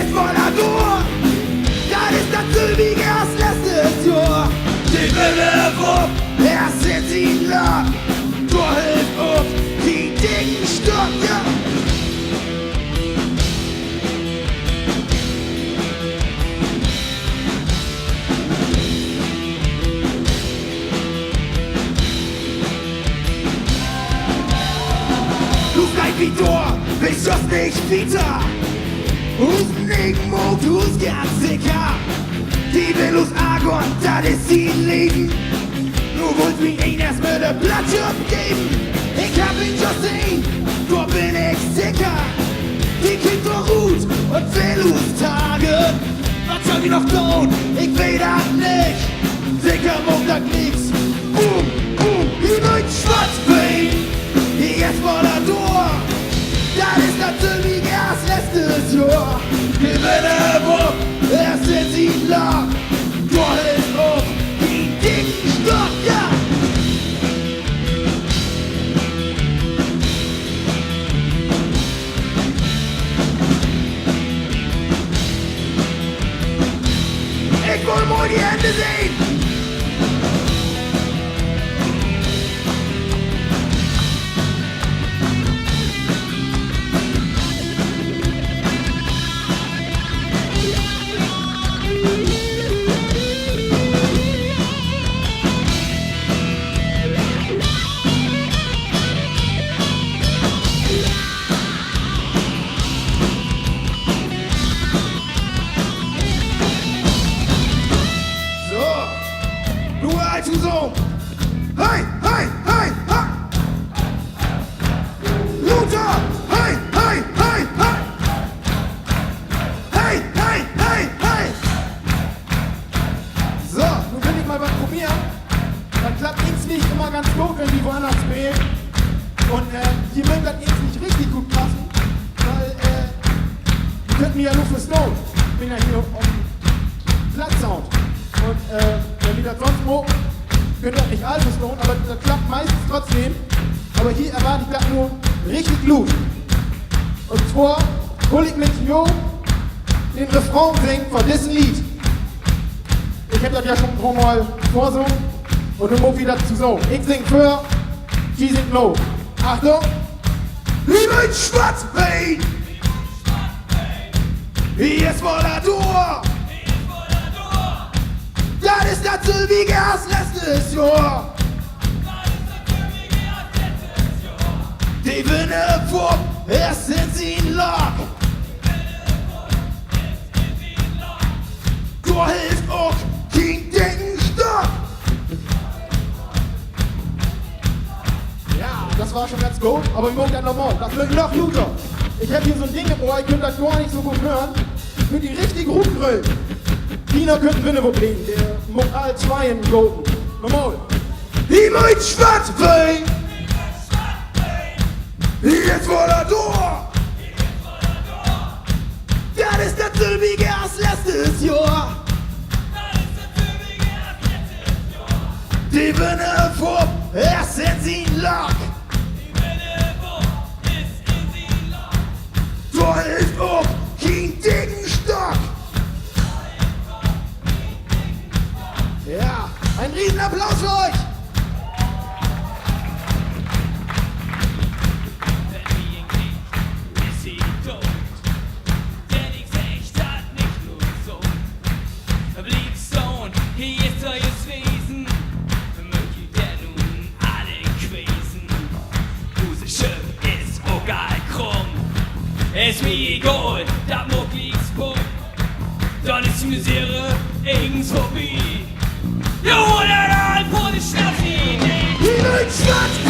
jetzt voller Dur. Das ist das Sylvie erst letztes Jahr. Die Wille wupp, erst sind sie lag. Tor hilft auf, die dicken Stock, ja. Vitor, bist das nicht Vita? Us nicht Mut, us ganz sicher. Die will us Argon, das ist sie Leben. Nur wollt wie ihn erst mit der Platte abgeben. Ich hab ihn schon sehen, da bin ich sicher. Die kriegt doch Ruth und will us Tage. Was soll die noch tun? Ich will das nicht. Sicher macht das nix. Die neuen Schwarzbein, die jetzt voller Tor. Das ist natürlich erst letztes Jahr. Gewinne wupp, erst sind sie lag. Tor hilft auf, die dicken Stock, ja. Ich will mal die Hände sehen. So. Hey, hey, hey, hey! Luther! Hey, hey, hey, hey! Hey, hey, hey, hey! So, nun will ich mal was probieren. Dann klappt ins nicht immer ganz gut, wenn die woanders spielen. Und hier wird das ins nicht richtig gut passen, weil die könnten ja nur für Stone. Ich bin ja hier um Platzsound. Und wenn die das sonst mogen, könnt ihr nicht alles lohnen, aber das klappt meistens trotzdem. Aber hier erwarte ich das nur richtig gut. Und zwar hol ich mit Jo den Refrain singen von diesem Lied. Ich hab das ja schon ein paar Mal vorsungen und dann muss ich das zu so. Ich sing für, die singt low. Achtung! Liebe Schwarzbein! Hier ist voller Tor! Das ist das Sylvie erst letztes Jahr. Die Winde wupp, erst sind sie in Lock. Tor hilft auch, kein dicken Stock. Ja, das war schon ganz gut, aber ich muss das nochmal. Das wird noch Luther. Ich hab hier so ein Ding im Ohr, ich könnte das gar nicht so gut hören. Ich könnte die richtig gut grüllen. China könnten Winnewoblin, der Mokal 2 in Golden. Normal. Die meint Schwarzbein! Jetzt voller Tor! Das ist das Sylvie erst letztes Jahr! Die Winne wupp, erst sind sie in Lock! Tor hilft auf, kein dicken Stock! Ja, ein Riesenapplaus für euch! Ist mir egal, da muck liegt's bumm, dann ist die Misere eigens vorbei. Jo, der Alp, wo die Stadt hin, Die Stadt!